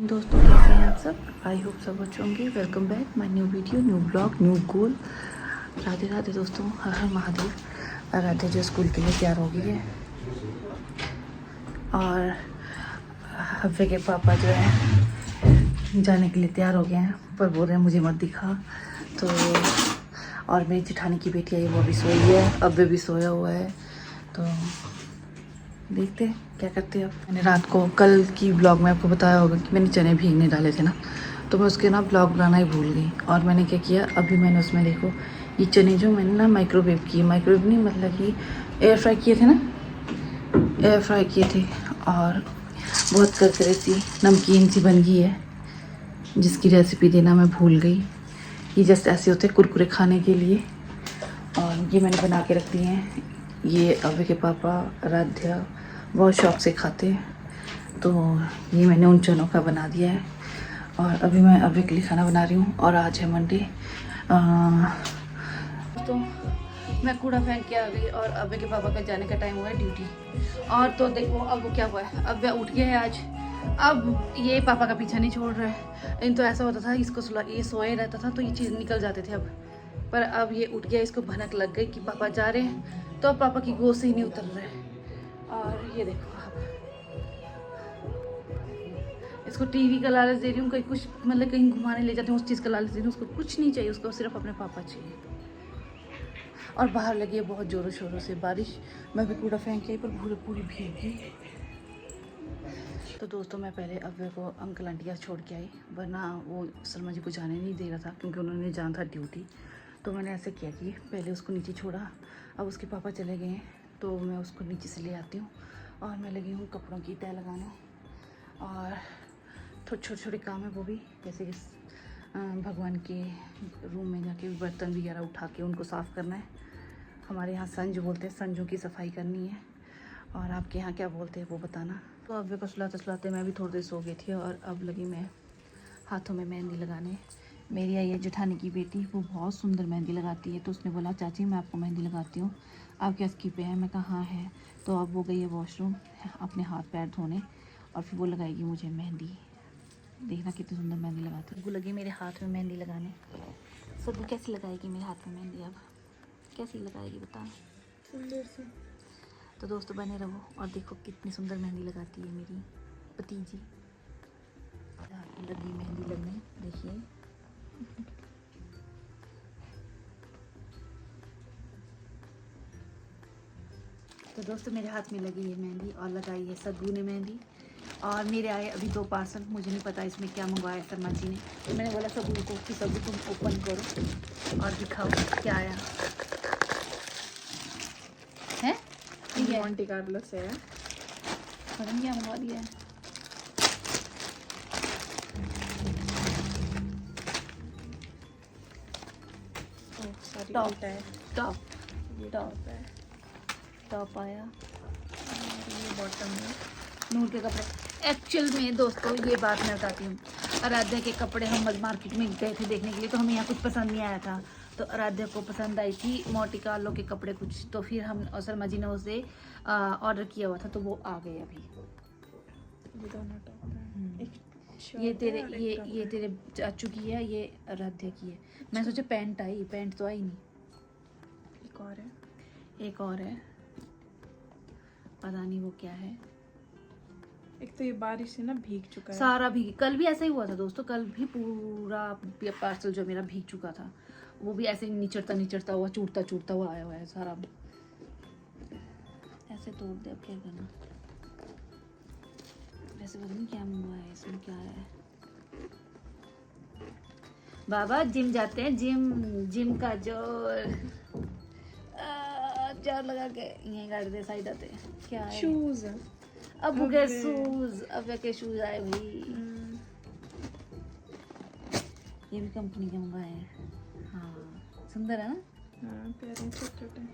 दोस्तों कैसे हैं आप सब। आई होप सब अच्छे होंगे। Welcome back my new video, new blog, new goal. Radhe Radhe दोस्तों, हर हर महादेव। राधे जो स्कूल के लिए तैयार हो गई है और हफ्ते के पापा जो है जाने के लिए तैयार हो गए हैं, पर बोल रहे हैं मुझे मत दिखा। तो और मेरी जेठानी की बेटी आई, वो भी सोई है, अब भी सोया हुआ है। तो देखते हैं क्या करते हैं। अब मैंने रात को कल की ब्लॉग में आपको बताया होगा कि मैंने चने भीगने डाले थे ना, तो मैं उसके ना ब्लॉग बनाना ही भूल गई। और मैंने क्या किया, अभी मैंने उसमें देखो ये चने जो मैंने ना माइक्रोवेव किए, माइक्रोवेव नहीं मतलब कि एयर फ्राई किए थे ना, एयर फ्राई किए थे। और बहुत करकरे सी नमकीन सी बन गई है, जिसकी रेसिपी देना मैं भूल गई। ये जस्ट ऐसे होते हैं कुरकुरे खाने के लिए। और ये मैंने बना के रख दिए हैं। ये अभय के पापा आराध्या बहुत शौक से खाते हैं, तो ये मैंने उन चनों का बना दिया है। और अभी मैं अभय के लिए खाना बना रही हूँ। और आज है मंडे। तो मैं कूड़ा फेंक के आ गई और अभय के पापा का जाने का टाइम हुआ है ड्यूटी। और तो देखो अब वो क्या हुआ है, अब वह उठ गया है आज। अब ये पापा का पीछा नहीं छोड़ रहा है। इन तो ऐसा होता था, इसको सुला ये सोए रहता था तो ये चीज़ निकल जाते थे। अब पर अब ये उठ गया, इसको भनक लग गई कि पापा जा रहे हैं, तो अब पापा की गोद से ही नहीं उतर रहे। और ये देखो अब इसको टीवी का लालच दे रही हूँ, कहीं कुछ मतलब कहीं घुमाने ले जाते हैं उस चीज़ का लालच दे रही हूँ। उसको कुछ नहीं चाहिए, उसको सिर्फ अपने पापा चाहिए। और बाहर लगी है बहुत ज़ोरों शोरों से बारिश। मैं भी कूड़ा फेंक के आई पर पूरी भीग गई। तो दोस्तों मैं पहले अव्य को अंकल आंटिया छोड़ के आई, वरना वो सलमा जी को जाने नहीं दे रहा था क्योंकि उन्होंने जाना था ड्यूटी। तो मैंने ऐसे किया कि पहले उसको नीचे छोड़ा। अब उसके पापा चले गए हैं तो मैं उसको नीचे से ले आती हूँ। और मैं लगी हूँ कपड़ों की तह लगाने। और थोड़े छोटे छोटे काम है वो भी, जैसे कि भगवान के रूम में जाके बर्तन वगैरह उठा के उनको साफ़ करना है। हमारे यहाँ संज बोलते हैं, संजों की सफाई करनी है। और आपके यहाँ क्या बोलते हैं वो बताना। तो अव्य को सुलाते मैं भी थोड़ी देर सो गई थी। और अब लगी मैं हाथों में मेहंदी लगाने। मेरी आई है जेठानी की बेटी, वो बहुत सुंदर मेहंदी लगाती है। तो उसने बोला चाची मैं आपको मेहंदी लगाती हूँ, आप क्या स्की पे हैं। मैं कहा हाँ है। तो अब वो गई है वॉशरूम अपने हाथ पैर धोने और फिर वो लगाएगी मुझे मेहंदी। देखना कितनी सुंदर मेहंदी लगाती है। वो लगी मेरे हाथ में मेहंदी लगाने। सब्बू कैसी लगाएगी मेरे हाथ में मेहंदी, अब कैसी लगाएगी बता। सुंदर से। तो दोस्तों बने रहो और देखो कितनी सुंदर मेहंदी लगाती है मेरी भतीजी। लगी मेहंदी लगने, देखिए। तो दोस्तों मेरे हाथ में लगी है मेहंदी और लगाई है सग्गू ने मेहंदी। और मेरे आए अभी 2 पार्सल, मुझे नहीं पता इसमें क्या मंगवाया शर्मा जी ने। तो मैंने बोला सग्गू को कि सग्गू तुम ओपन करो और दिखाओ क्या आया है। मोंटे कार्लो से है। पता नहीं क्या मंगवा दिया है। टॉप है, टॉप ये टॉप टॉप है, टॉप आया। और ये बॉटम है। नूर के कपड़े। एक्चुअल में दोस्तों ये बात मैं बताती हूँ, आराध्या के कपड़े हम मार्केट में गए थे देखने के लिए, तो हमें यहाँ कुछ पसंद नहीं आया था। तो आराध्या को पसंद आई थी मोटी कार्लो के कपड़े कुछ, तो फिर हम और शर्मा जी ने उसे ऑर्डर किया हुआ था, तो वो आ गए अभी। ये दोनों टॉप है। एक ये शर्ट तेरे है और एक ये टॉप ये है। तेरे चाचू की है, ये आराध्या की है। मैं सोचा पैंट आई, पैंट तो आई नहीं। एक और है। एक और है, पता नहीं वो क्या है। एक तो ये बारिश से ना भीग चुका है सारा भीग, कल भी ऐसा ही हुआ था दोस्तों। कल भी पूरा पार्सल जो मेरा भीग चुका था, वो भी ऐसे निचड़ता हुआ चूटता हुआ आया हुआ है सारा। ऐसे तोड़ दे, अब क्या करना। वैसे पता नहीं क्या मंगवाया है, इसमें क्या है। बाबा जिम जाते हैं, जिम का जोर जोर लगा के यहीं गाड़ दे साइड आते हैं। क्या है शूज है। अब के शूज, अब के शूज आए भाई। ये भी कंपनी के मंगाए हैं। हाँ सुंदर है ना। हाँ प्यारे छोटे छोटे।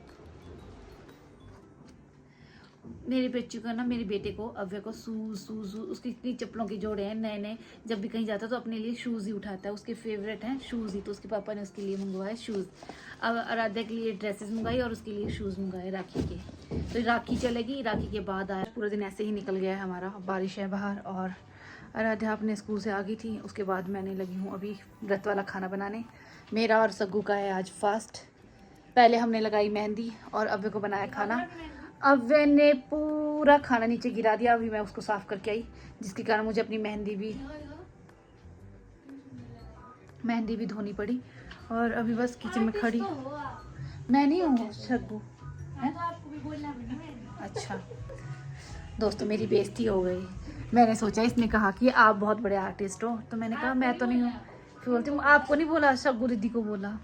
मेरे बच्चों का ना, मेरे बेटे को अव्य को शूज उसकी इतनी चप्पलों के जोड़े हैं नए नए। जब भी कहीं जाता है तो अपने लिए शूज़ ही उठाता है, उसके फेवरेट हैं शूज़ ही। तो उसके पापा ने उसके लिए मंगवाए शूज़। अब आराध्या के लिए ड्रेसेस मंगाई और उसके लिए शूज़ मंगाए राखी के। तो राखी चलेगी, राखी के बाद आया। पूरा दिन ऐसे ही निकल गया है हमारा, बारिश है बाहर। और आराध्या अपने स्कूल से आ गई थी, उसके बाद मैंने लगी हूँ अभी व्रत वाला खाना बनाने। मेरा और सग्गू का है आज फास्ट। पहले हमने लगाई मेहंदी और अव्वे को बनाया खाना। अव्वे ने पूरा खाना नीचे गिरा दिया, अभी मैं उसको साफ़ करके आई, जिसके कारण मुझे अपनी मेहंदी भी धोनी पड़ी। और अभी बस किचन में खड़ी। मैं नहीं हूँ सग्गू है। अच्छा दोस्तों, मेरी बेइज्जती हो गई। मैंने सोचा, इसने कहा कि आप बहुत बड़े आर्टिस्ट हो, तो मैंने कहा मैं तो नहीं हूँ। फिर बोलती हूँ आपको नहीं बोला, सग्गू दीदी को बोला।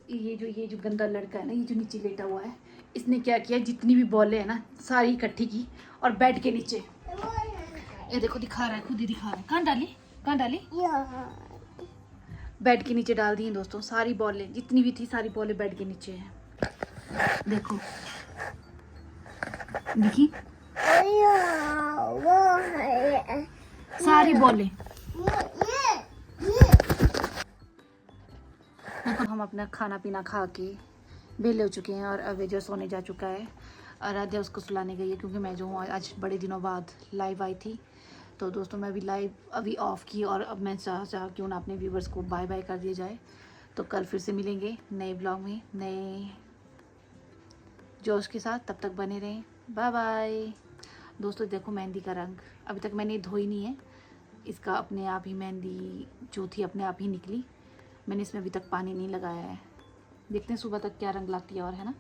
ये जो गंदा लड़का है ना, ये जो नीचे लेटा हुआ है, इसने क्या किया, जितनी भी बॉलें हैं ना सारी इकट्ठी की और बेड के नीचे, ये देखो दिखा रहा है, खुद ही दिखा रहा है। कहाँ डाली बेड के नीचे डाल दी हैं दोस्तों। सारी बॉलें जितनी भी थी, सारी बॉलें बेड के नीचे हैं। देखो देखी सारी बॉलें। देखो हम अपना खाना पीना खा के बेले हो चुके हैं और अवे जो सोने जा चुका है। आराध्या उसको सुलाने गई है, क्योंकि मैं जो हूँ आज बड़े दिनों बाद लाइव आई थी। तो दोस्तों मैं भी लाइव अभी ऑफ की और अब मैं चाह क्यों ना अपने व्यूवर्स को बाय बाय कर दिया जाए। तो कल फिर से मिलेंगे नए ब्लॉग में नए जोश के साथ। तब तक बने रहें। बाय बाय दोस्तों। देखो मेहंदी का रंग अभी तक मैंने धोई नहीं है, इसका अपने आप ही मेहंदी जो थी अपने आप ही निकली। मैंने इसमें अभी तक पानी नहीं लगाया है। देखते हैं सुबह तक क्या रंग लाती है और, है ना।